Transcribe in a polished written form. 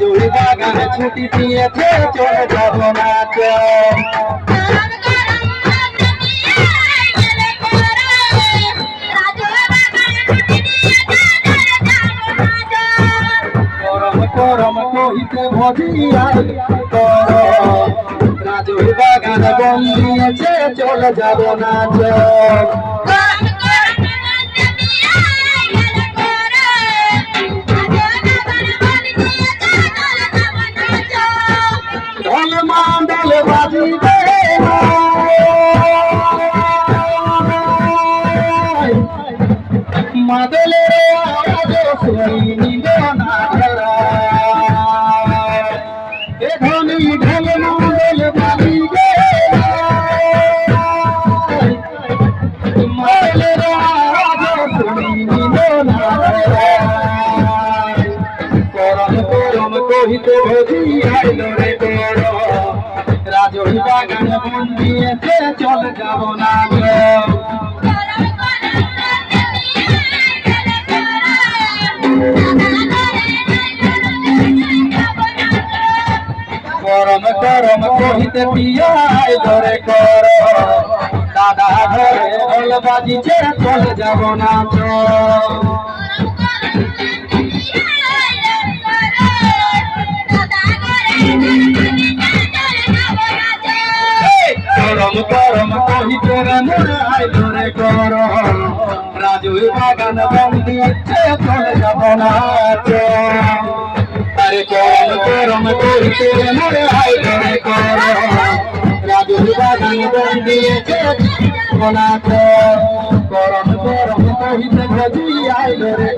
রাজুর বাগানে ছুটি দিয়েছে চলে যাব না গরম গরম কহিতে ভজিয়াই রাজুর বাগানে বন দিয়েছে চলে যাব না ঢোল মাদল বাজিবে মাদলের আওয়াজ শুনিব না এ ধ্বনি ঢোল মাদল বাজিবে মাদলের আওয়াজ শুনিব না গরম গরম কহিতে ভজিয়াই রে রাজুর বাগানে বন দিয়েছে চলে যাব না গরম গরম কহিতে পিয়াই ধরে কর দাদা ঘরে ঢোল বাজিছে চলে যাব না গরম গরম কহিতে রাই ধরে কর রাজুর বাগান বন দিয়েছে চলে যাব না আরে গরম গরম কহিতে রাই ধরে কর রাজুর বাগান বন দিয়েছে গরম গরম কহিতে ভজিয়াই ধরে